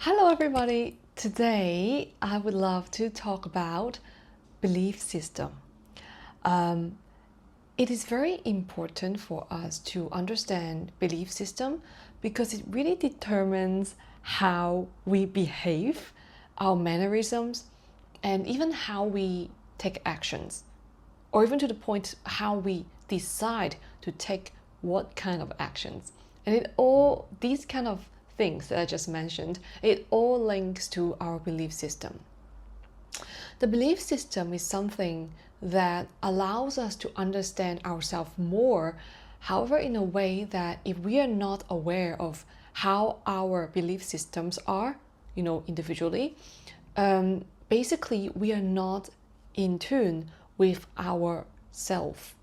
Hello everybody! Today I would love to talk about belief system. It is very important for us to understand belief system because it really determines how we behave, our mannerisms, and even how we take actions, or even to the point how we decide to take what kind of actions. And these kind of things that I just mentioned, it all links to our belief system. The belief system is something that allows us to understand ourselves more, however, in a way that if we are not aware of how our belief systems are, individually, basically we are not in tune with our self,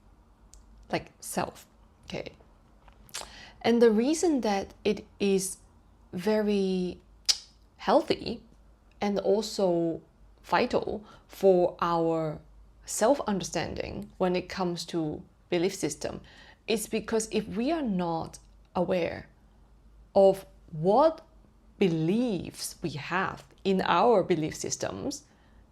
okay? And the reason that it is very healthy and also vital for our self-understanding when it comes to belief system is because if we are not aware of what beliefs we have in our belief systems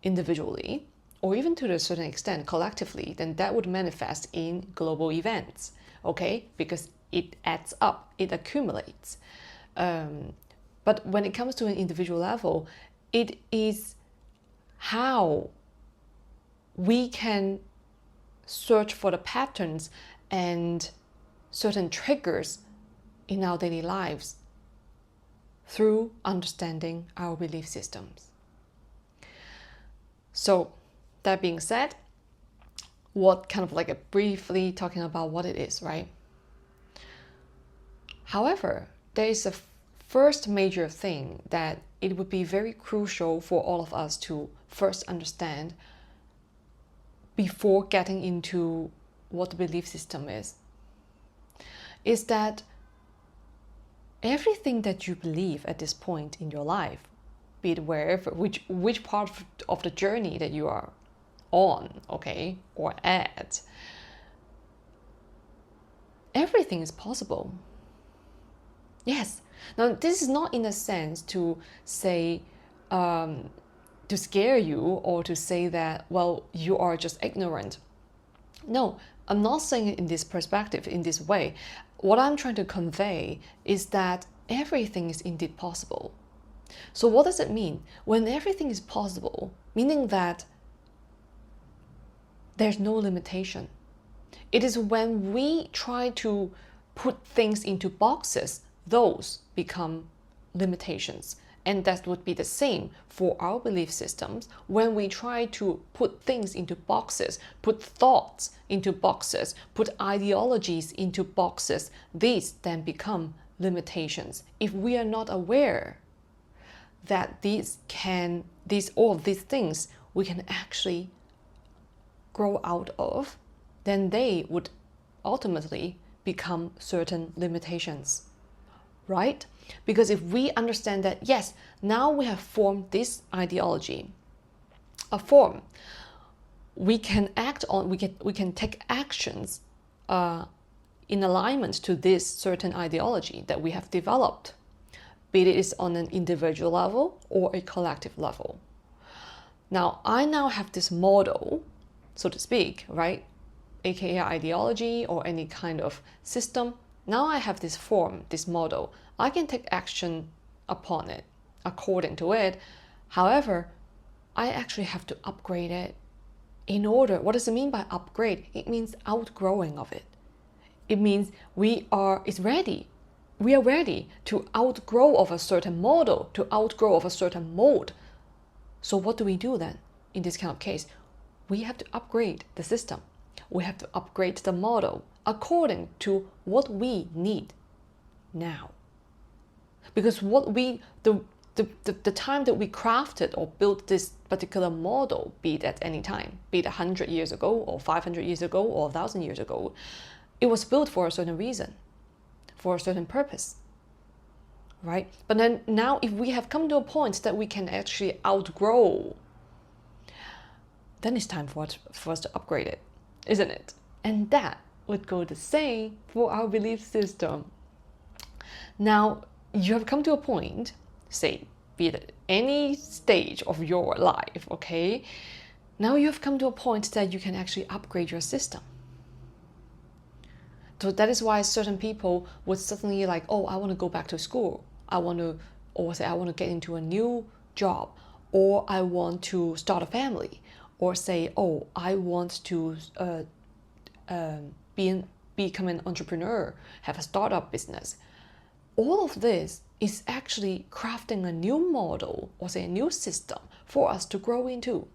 individually, or even to a certain extent collectively, then that would manifest in global events, okay? Because it adds up, it accumulates. But when it comes to an individual level, it is how we can search for the patterns and certain triggers in our daily lives through understanding our belief systems. So that being said, briefly talking about what it is, right? However, there is a first major thing that it would be very crucial for all of us to first understand before getting into what the belief system is that everything that you believe at this point in your life, be it wherever, which part of the journey that you are on, okay, or at, everything is possible. Yes. Now, this is not in a sense to say, to scare you or to say that, well, you are just ignorant. No, I'm not saying it in this perspective, in this way. What I'm trying to convey is that everything is indeed possible. So what does it mean? When everything is possible, meaning that there's no limitation. It is when we try to put things into boxes, those become limitations. And that would be the same for our belief systems. When we try to put things into boxes, put thoughts into boxes, put ideologies into boxes, these then become limitations. If we are not aware that all of these things we can actually grow out of, then they would ultimately become certain limitations, right? Because if we understand that, yes, now we have formed this ideology, a form, we can act on, we can take actions in alignment to this certain ideology that we have developed, be it on an individual level or a collective level. Now, I now have this model, so to speak, right? AKA ideology or any kind of system. Now I have this form, this model. I can take action upon it, according to it. However, I actually have to upgrade it in order. What does it mean by upgrade? It means outgrowing of it. It means we are ready to outgrow of a certain model, to outgrow of a certain mode. So what do we do then in this kind of case? We have to upgrade the system. We have to upgrade the model according to what we need now. Because the time that we crafted or built this particular model, be it at any time, be it 100 years ago or 500 years ago or 1,000 years ago, it was built for a certain reason, for a certain purpose, right? But then now if we have come to a point that we can actually outgrow, then it's time for us to upgrade it, isn't it? And that would go the same for our belief system. Now, you have come to a point, say be it any stage of your life, okay? Now you have come to a point that you can actually upgrade your system. So that is why certain people would suddenly like, oh, I want to go back to school. Or say I want to get into a new job, or I want to start a family, or say, oh, I want to become an entrepreneur, have a startup business. All of this is actually crafting a new model, or say a new system for us to grow into.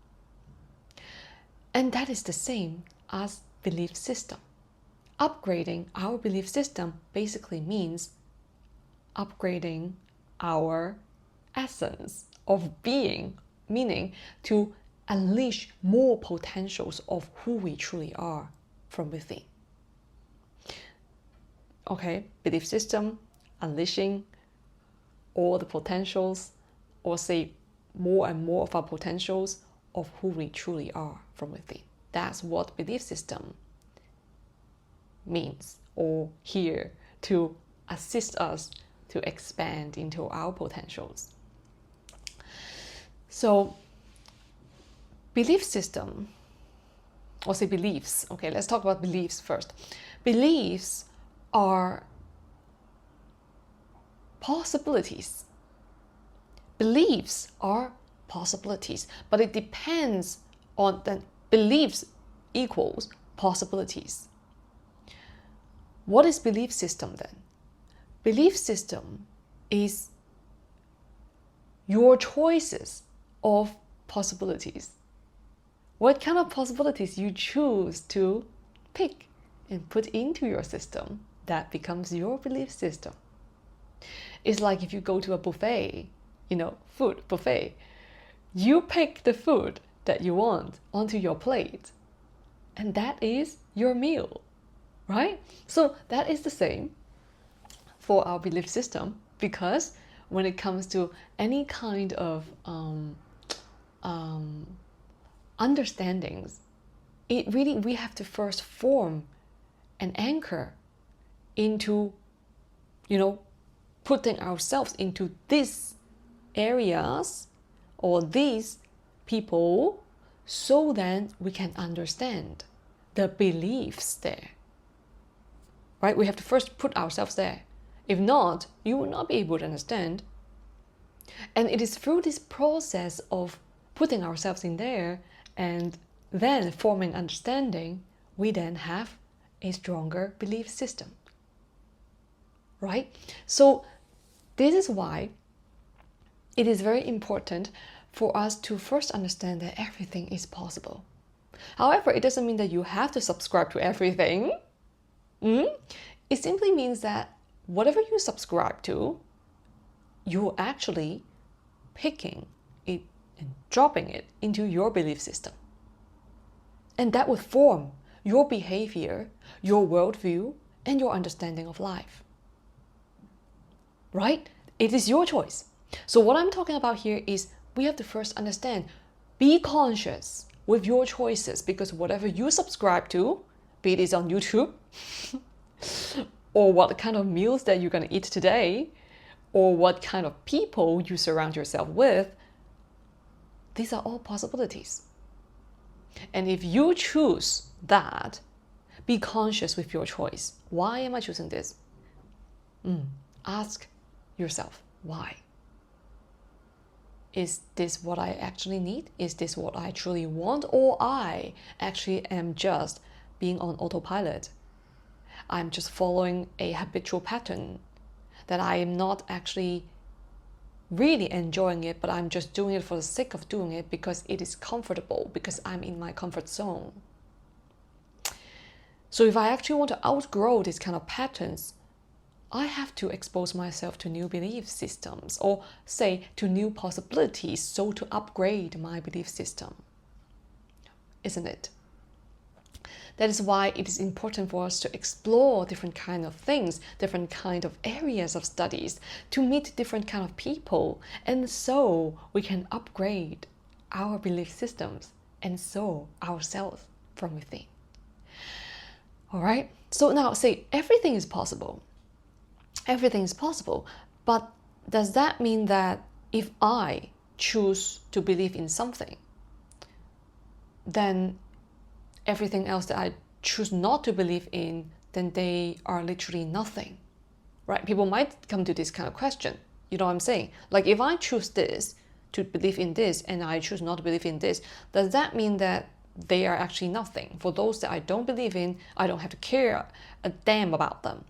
And that is the same as belief system. Upgrading our belief system basically means upgrading our essence of being, meaning to unleash more potentials of who we truly are from within. Okay, belief system, unleashing all the potentials, or say more and more of our potentials of who we truly are from within. That's what belief system means, or here to assist us to expand into our potentials. So belief system, or say beliefs, okay, let's talk about beliefs first. Beliefs are possibilities. Beliefs are possibilities, but it depends on the beliefs equals possibilities. What is belief system then? Belief system is your choices of possibilities. What kind of possibilities you choose to pick and put into your system, that becomes your belief system. It's like if you go to a buffet, food buffet, you pick the food that you want onto your plate, and that is your meal, right? So that is the same for our belief system, because when it comes to any kind of understandings, we have to first form an anchor into, putting ourselves into these areas or these people, so then we can understand the beliefs there, right? We have to first put ourselves there. If not, you will not be able to understand. And it is through this process of putting ourselves in there and then forming understanding, we then have a stronger belief system, right? So this is why it is very important for us to first understand that everything is possible. However, it doesn't mean that you have to subscribe to everything. It simply means that whatever you subscribe to, you're actually picking it and dropping it into your belief system. And that would form your behavior, your worldview, and your understanding of life. Right? It is your choice. So what I'm talking about here is we have to first understand, be conscious with your choices, because whatever you subscribe to, be it on YouTube, or what kind of meals that you're going to eat today, or what kind of people you surround yourself with, these are all possibilities. And if you choose that, be conscious with your choice. Why am I choosing this? Ask yourself, why? Is this what I actually need? Is this what I truly want? Or I actually am just being on autopilot? I'm just following a habitual pattern that I am not actually really enjoying it, but I'm just doing it for the sake of doing it because it is comfortable, because I'm in my comfort zone. So if I actually want to outgrow these kind of patterns, I have to expose myself to new belief systems, or say to new possibilities, so to upgrade my belief system. Isn't it? That is why it is important for us to explore different kind of things, different kind of areas of studies, to meet different kind of people, and so we can upgrade our belief systems and so ourselves from within. All right, so now say everything is possible. Everything is possible, but does that mean that if I choose to believe in something, then everything else that I choose not to believe in, then they are literally nothing, right? People might come to this kind of question. You know what I'm saying? Like, if I choose this to believe in this and I choose not to believe in this, does that mean that they are actually nothing? For those that I don't believe in, I don't have to care a damn about them.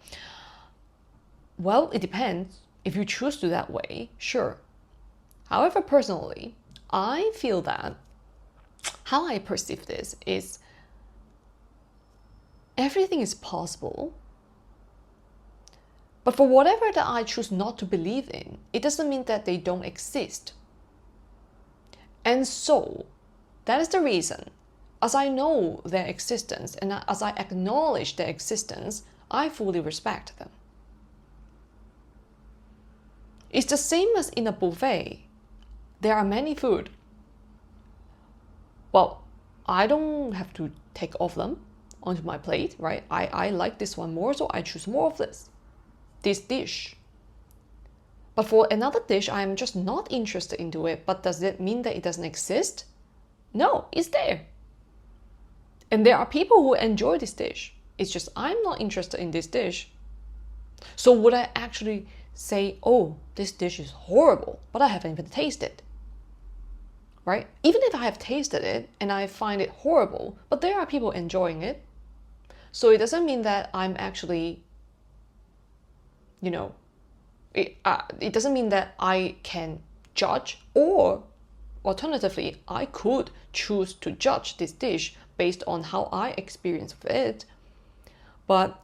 Well, it depends. If you choose to that way, sure. However, personally, I feel that how I perceive this is everything is possible, but for whatever that I choose not to believe in, it doesn't mean that they don't exist. And so, that is the reason, as I know their existence and as I acknowledge their existence, I fully respect them. It's the same as in a buffet. There are many food. Well, I don't have to take all of them onto my plate, right? I like this one more, so I choose more of this dish. But for another dish, I'm just not interested into it. But does that mean that it doesn't exist? No, it's there. And there are people who enjoy this dish. It's just I'm not interested in this dish. So would I actually say, oh, this dish is horrible, but I haven't even tasted it? Right? Even if I have tasted it and I find it horrible, but there are people enjoying it. So it doesn't mean that I'm actually, it doesn't mean that I can judge, or alternatively, I could choose to judge this dish based on how I experience it. But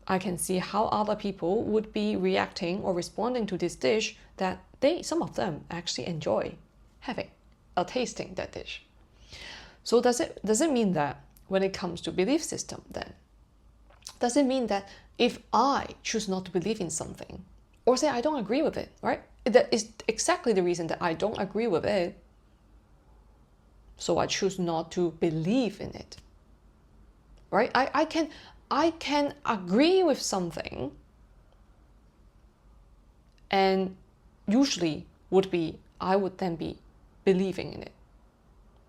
I can see how other people would be reacting or responding to this dish that some of them actually enjoy having or tasting that dish. So does it mean that when it comes to belief system, then does it mean that if I choose not to believe in something, or say I don't agree with it, right? That is exactly the reason that I don't agree with it. So I choose not to believe in it, right? I can agree with something, and usually I would then be believing in it,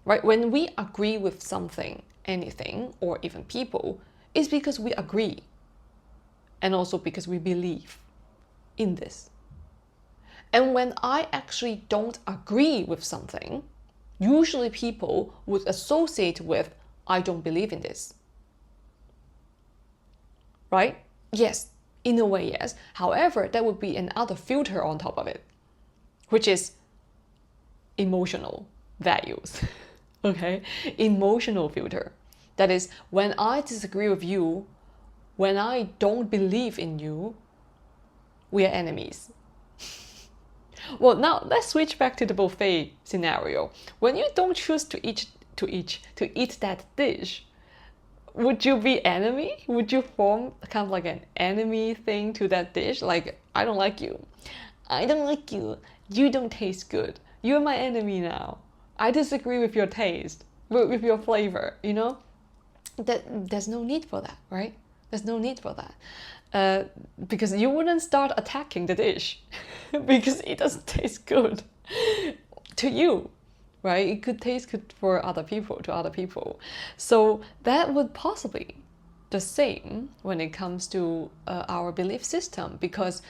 right? When we agree with something, anything, or even people, it's because we agree, and also because we believe in this. And when I actually don't agree with something, usually people would associate with, I don't believe in this. Right? Yes, in a way, yes. However, there would be another filter on top of it, which is emotional values. Okay? Emotional filter. That is, when I disagree with you, when I don't believe in you, we are enemies. Well, now let's switch back to the buffet scenario. When you don't choose to eat that dish, would you be enemy? Would you form kind of like an enemy thing to that dish? Like, I don't like you. I don't like you. You don't taste good. You're my enemy now. I disagree with your taste, with your flavor, you know? There's no need for that, right? There's no need for that. Because you wouldn't start attacking the dish because it doesn't taste good to you, right? It could taste good for other people. So that would possibly the same when it comes to our belief system, because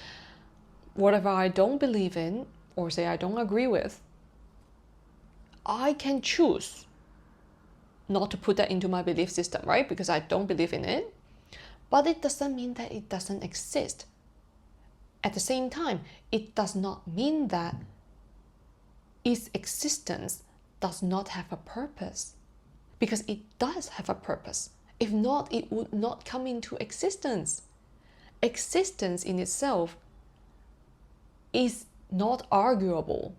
whatever I don't believe in or say I don't agree with, I can choose not to put that into my belief system, right? Because I don't believe in it. But it doesn't mean that it doesn't exist. At the same time, it does not mean that its existence does not have a purpose. Because it does have a purpose. If not, it would not come into existence. Existence in itself is not arguable.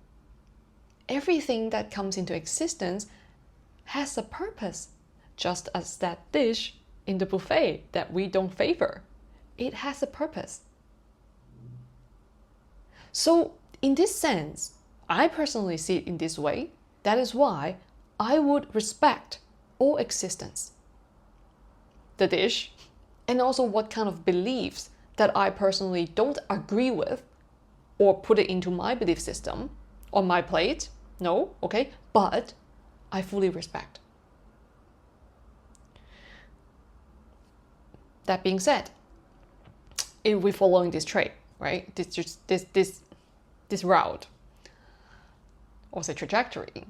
Everything that comes into existence has a purpose, just as that dish in the buffet that we don't favor. It has a purpose. So in this sense, I personally see it in this way. That is why I would respect all existence, the dish, and also what kind of beliefs that I personally don't agree with. or put it into my belief system on my plate. No, okay, but I fully respect. That being said, if we're following this trait, right, this route, or say trajectory,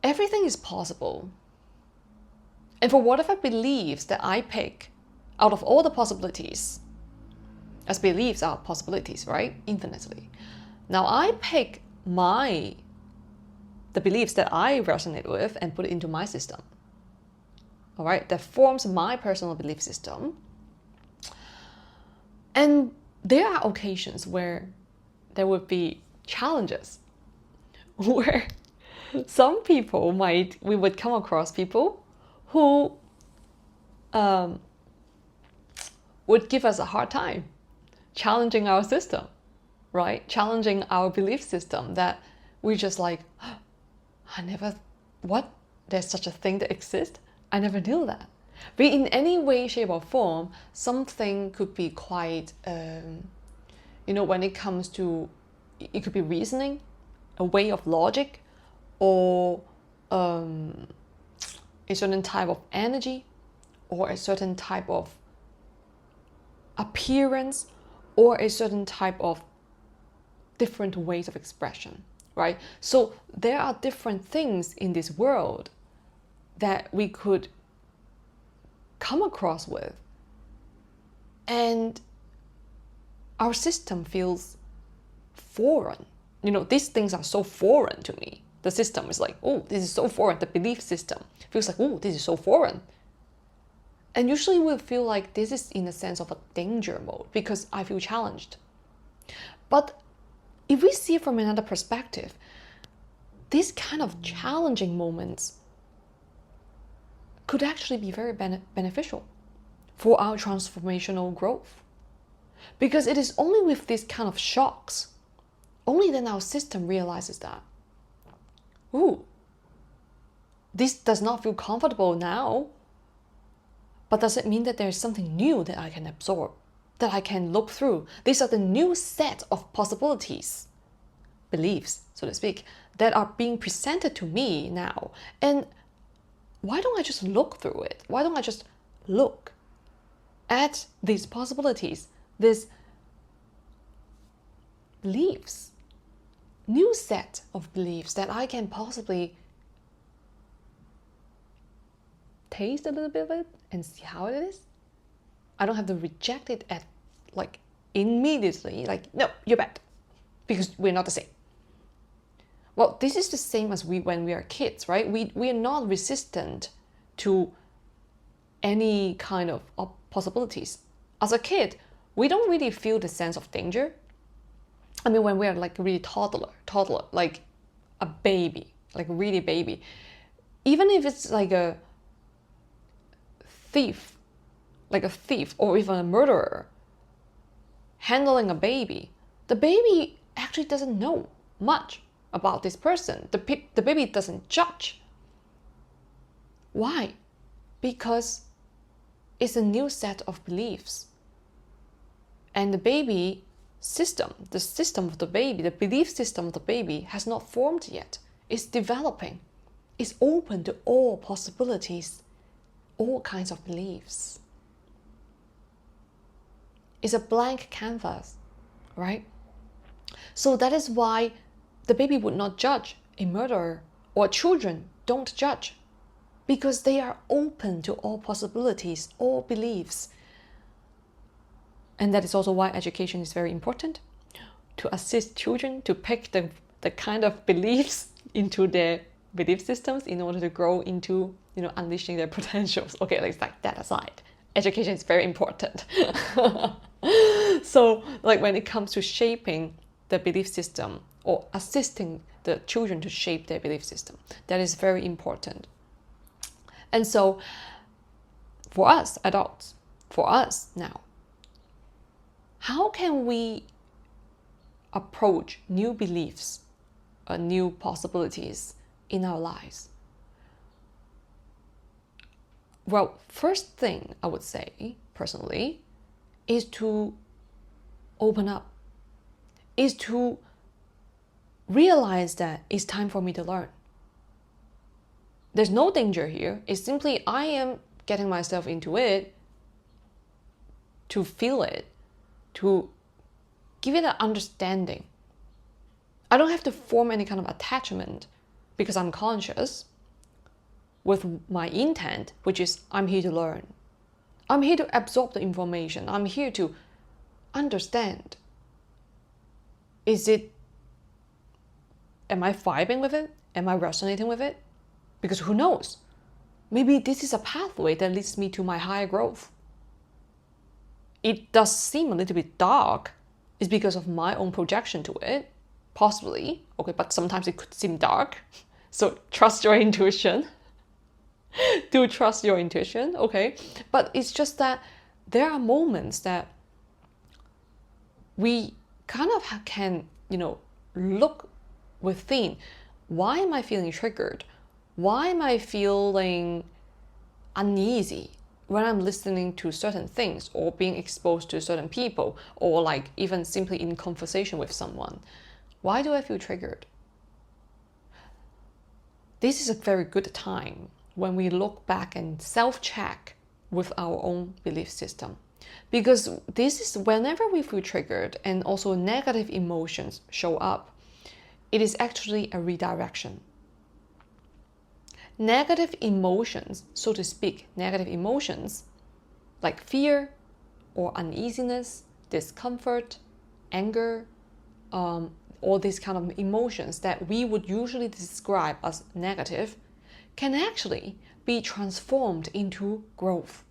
everything is possible. And for whatever beliefs that I pick out of all the possibilities, as beliefs are possibilities, right, infinitely. Now I pick the beliefs that I resonate with and put it into my system. All right, that forms my personal belief system. And there are occasions where there would be challenges, where some people we would come across people who would give us a hard time, challenging our system, right? Challenging our belief system that we just like, what? There's such a thing that exists? I never knew that. But in any way, shape or form, something could be quite, when it comes to, it could be reasoning, a way of logic, or a certain type of energy, or a certain type of appearance, or a certain type of different ways of expression, right? So there are different things in this world that we could come across with, and our system feels foreign. These things are so foreign to me. The system is like, oh, this is so foreign. The belief system feels like, oh, this is so foreign. And usually we'll feel like this is in a sense of a danger mode because I feel challenged. But if we see it from another perspective, these kind of challenging moments could actually be very beneficial for our transformational growth. Because it is only with these kind of shocks, only then our system realizes that, ooh, this does not feel comfortable now, but does it mean that there is something new that I can absorb, that I can look through? These are the new set of possibilities, beliefs, so to speak, that are being presented to me now. And why don't I just look through it? Why don't I just look at these possibilities, these beliefs, new set of beliefs that I can possibly taste a little bit of it and see how it is? I don't have to reject it immediately, no, you're bad, because we're not the same. Well, this is the same as when we are kids, right? We are not resistant to any kind of possibilities. As a kid, we don't really feel the sense of danger. I mean, when we are really toddler, like a baby, like really baby, even if it's like a thief, or even a murderer handling a baby, the baby actually doesn't know much about this person. The baby doesn't judge. Why? Because it's a new set of beliefs. And the baby system, the system of the baby, the belief system of the baby has not formed yet. It's developing. It's open to all possibilities, all kinds of beliefs. It's a blank canvas, right? So that is why the baby would not judge a murderer, or children don't judge, because they are open to all possibilities, all beliefs. And that is also why education is very important, to assist children to pick the kind of beliefs into their belief systems in order to grow into, unleashing their potentials. Okay, let's like that aside. Education is very important. So when it comes to shaping the belief system or assisting the children to shape their belief system, that is very important. And so for us adults, for us now, how can we approach new beliefs, new possibilities in our lives? Well, first thing I would say, personally, is to open up, is to realize that it's time for me to learn. There's no danger here. It's simply I am getting myself into it to feel it, to give it an understanding. I don't have to form any kind of attachment because I'm conscious with my intent, which is I'm here to learn. I'm here to absorb the information. I'm here to understand. Am I vibing with it? Am I resonating with it? Because who knows? Maybe this is a pathway that leads me to my higher growth. It does seem a little bit dark. It's because of my own projection to it, possibly. Okay, but sometimes it could seem dark. So trust your intuition. Do trust your intuition, okay? But it's just that there are moments that we kind of can, look within. Why am I feeling triggered? Why am I feeling uneasy when I'm listening to certain things or being exposed to certain people or like even simply in conversation with someone? Why do I feel triggered? This is a very good time when we look back and self-check with our own belief system. Because this is whenever we feel triggered and also negative emotions show up, it is actually a redirection. Negative emotions, so to speak, negative emotions like fear or uneasiness, discomfort, anger, all these kind of emotions that we would usually describe as negative can actually be transformed into growth.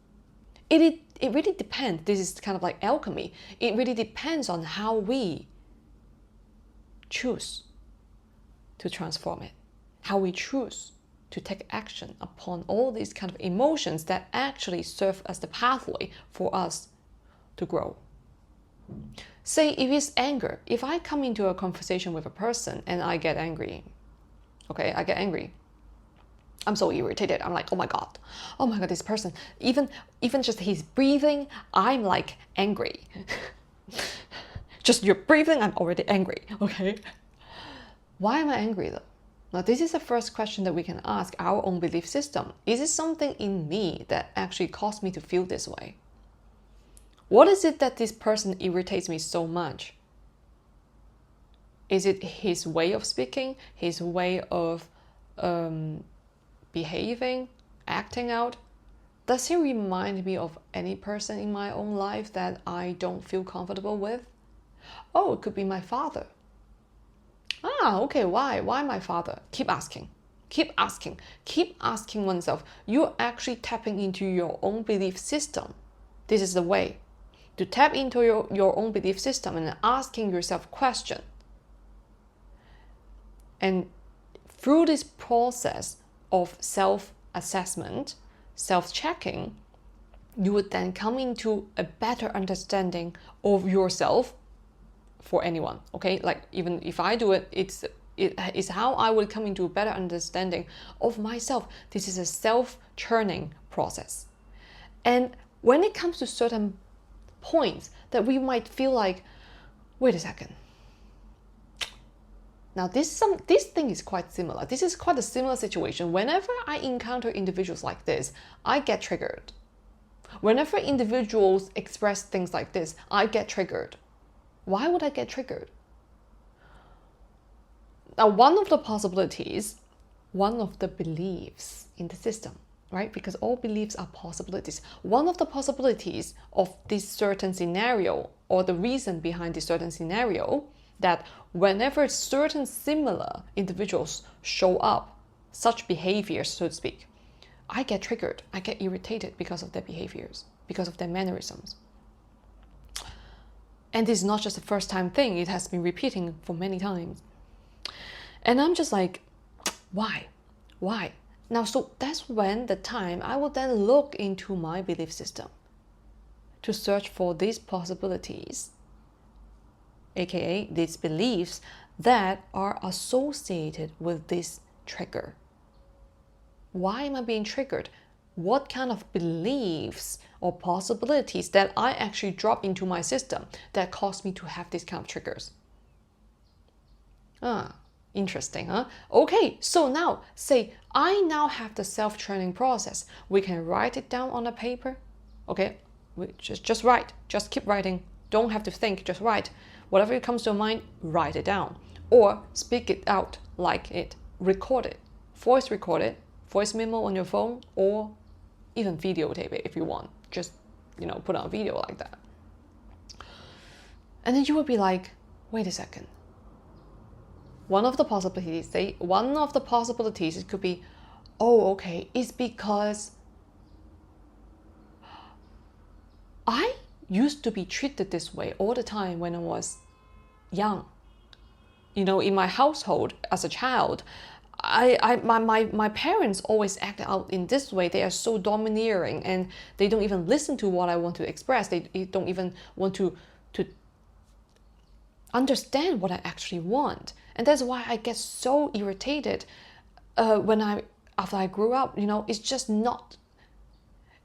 It really depends. This is kind of like alchemy. It really depends on how we choose to transform it, how we choose to take action upon all these kind of emotions that actually serve as the pathway for us to grow. Say if it's anger, if I come into a conversation with a person and I get angry, okay, I get angry. I'm so irritated. I'm like, oh my God, this person, even just his breathing, I'm like angry. Just your breathing, I'm already angry, okay? Why am I angry though? Now, this is the first question that we can ask our own belief system. Is it something in me that actually caused me to feel this way? What is it that this person irritates me so much? Is it his way of speaking, his way of behaving, acting out? Does he remind me of any person in my own life that I don't feel comfortable with? Oh, it could be my father. Okay, why? Why my father? Keep asking. Keep asking oneself. You're actually tapping into your own belief system. This is the way to tap into your own belief system and asking yourself questions. And through this process of self-assessment, self-checking, you would then come into a better understanding of yourself for anyone, okay? Like even if I do it, it is how I would come into a better understanding of myself. This is a self-churning process. And when it comes to certain points that we might feel like, wait a second. Now this thing is quite similar. This is quite a similar situation. Whenever I encounter individuals like this, I get triggered. Whenever individuals express things like this, I get triggered. Why would I get triggered? Now, one of the possibilities, one of the beliefs in the system, right? Because all beliefs are possibilities. One of the possibilities of this certain scenario, or the reason behind this certain scenario, that whenever certain similar individuals show up, such behaviors, so to speak, I get triggered, I get irritated because of their behaviors, because of their mannerisms. And this is not just a first time thing, it has been repeating for many times. And I'm just like, why? Now, so that's when the time I will then look into my belief system to search for these possibilities, aka these beliefs that are associated with this trigger. Why am I being triggered? What kind of beliefs or possibilities that I actually drop into my system that cause me to have these kind of triggers. Interesting, huh? Okay, so now say I now have the self-training process. We can write it down on a paper. Okay, just write, just keep writing. Don't have to think, just write. Whatever comes to your mind, write it down. Or speak it out like it. Record it. Voice record it. Voice memo on your phone, or even videotape it if you want. Just, put on a video like that. And then you will be like, wait a second. One of the possibilities, it could be, oh, okay, it's because I used to be treated this way all the time when I was young. In my household as a child, my parents always act out in this way. They are so domineering, and they don't even listen to what I want to express. They don't even want to understand what I actually want. And that's why I get so irritated after I grew up. It's just not.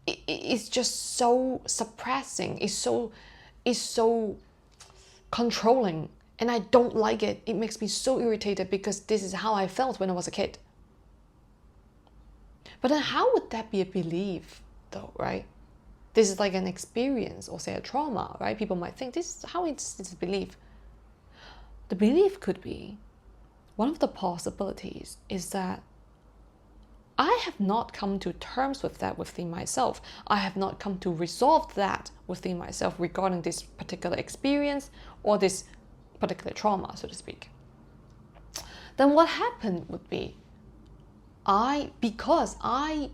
It's just so suppressing. It's so controlling, and I don't like it. It makes me so irritated because this is how I felt when I was a kid. But then how would that be a belief though, right? This is like an experience, or say a trauma, right? People might think this is how it's a belief. The belief could be, one of the possibilities is that I have not come to terms with that within myself. I have not come to resolve that within myself regarding this particular experience or this particular trauma, so to speak. Then what happened would be, because I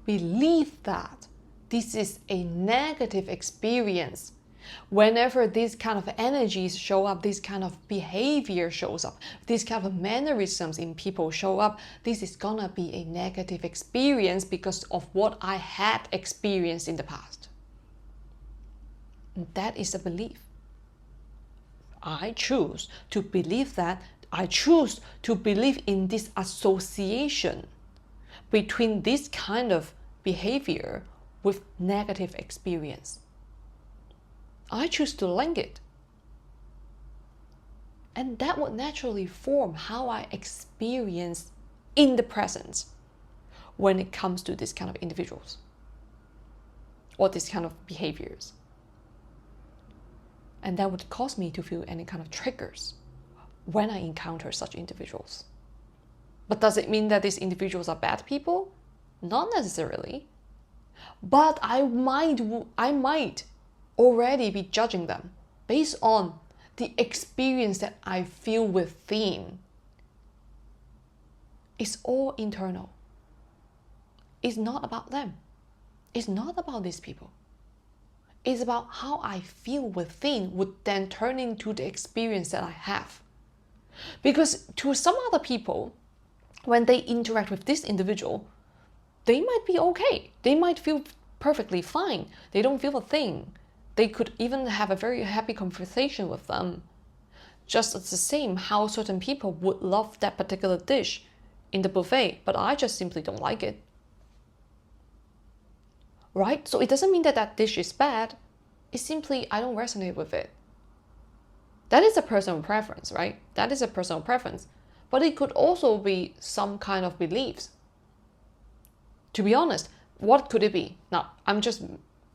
believe that this is a negative experience, whenever these kind of energies show up, this kind of behavior shows up, these kind of mannerisms in people show up, this is gonna be a negative experience because of what I had experienced in the past. And that is a belief. I choose to believe that. I choose to believe in this association between this kind of behavior with negative experience. I choose to link it. And that would naturally form how I experience in the present when it comes to this kind of individuals or this kind of behaviors. And that would cause me to feel any kind of triggers when I encounter such individuals. But does it mean that these individuals are bad people? Not necessarily. But I might already be judging them based on the experience that I feel within. It's all internal. It's not about them. It's not about these people. It's about how I feel within would then turn into the experience that I have. Because to some other people, when they interact with this individual, they might be okay. They might feel perfectly fine. They don't feel a thing. They could even have a very happy conversation with them. Just as the same how certain people would love that particular dish in the buffet, but I just simply don't like it. Right? So it doesn't mean that that dish is bad. It's simply I don't resonate with it. That is a personal preference, right? That is a personal preference. But it could also be some kind of beliefs. To be honest, what could it be? Now, I'm just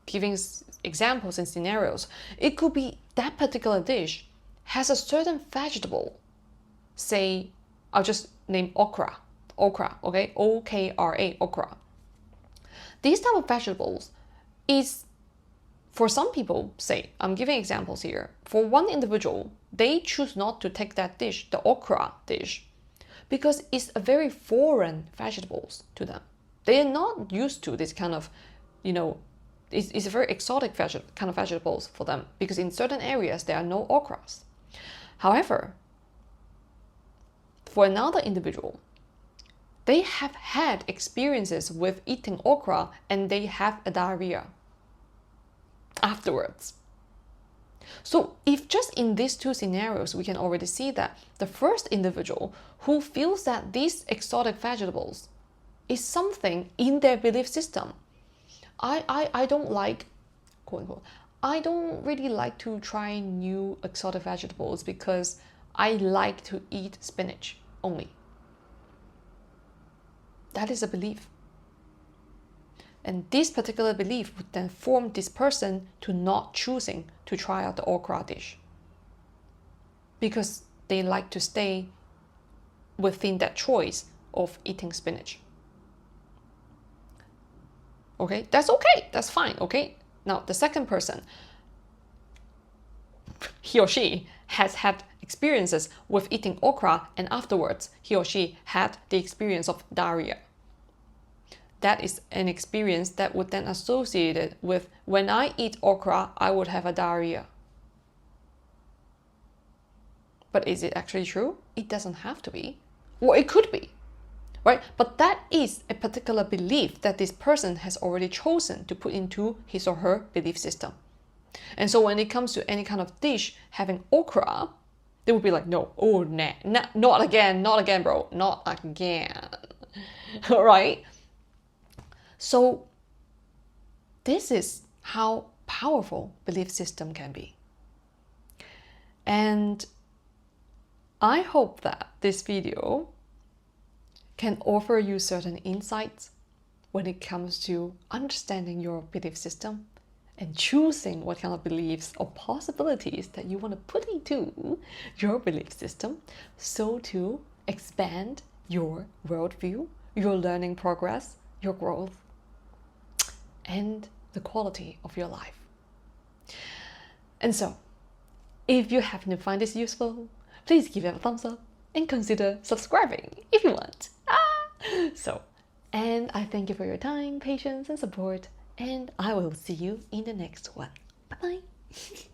giving examples and scenarios. It could be that particular dish has a certain vegetable. Say, I'll just name okra. Okra, okay? O-K-R-A, okra. These type of vegetables is, for some people, say, I'm giving examples here. For one individual, they choose not to take that dish, the okra dish, because it's a very foreign vegetables to them. They are not used to this kind of, it's a very exotic kind of vegetables for them, because in certain areas there are no okras. However, for another individual, they have had experiences with eating okra and they have a diarrhea afterwards. So if just in these two scenarios, we can already see that the first individual who feels that these exotic vegetables is something in their belief system, I don't like, quote unquote, I don't really like to try new exotic vegetables because I like to eat spinach only. That is a belief. And this particular belief would then form this person to not choosing to try out the okra dish, because they like to stay within that choice of eating spinach. Okay, that's okay, that's fine, okay? Now, the second person, he or she has had experiences with eating okra, and afterwards, he or she had the experience of diarrhea. That is an experience that would then associate it with, when I eat okra, I would have a diarrhea. But is it actually true? It doesn't have to be. Or it could be, right? But that is a particular belief that this person has already chosen to put into his or her belief system. And so when it comes to any kind of dish having okra, they would be like, no, oh, nah, not again, bro, not again, all right? So this is how powerful belief system can be. And I hope that this video can offer you certain insights when it comes to understanding your belief system and choosing what kind of beliefs or possibilities that you want to put into your belief system, so to expand your worldview, your learning progress, your growth, and the quality of your life. And so, if you happen to find this useful, please give it a thumbs up and consider subscribing if you want. And I thank you for your time, patience, and support, and I will see you in the next one. Bye-bye.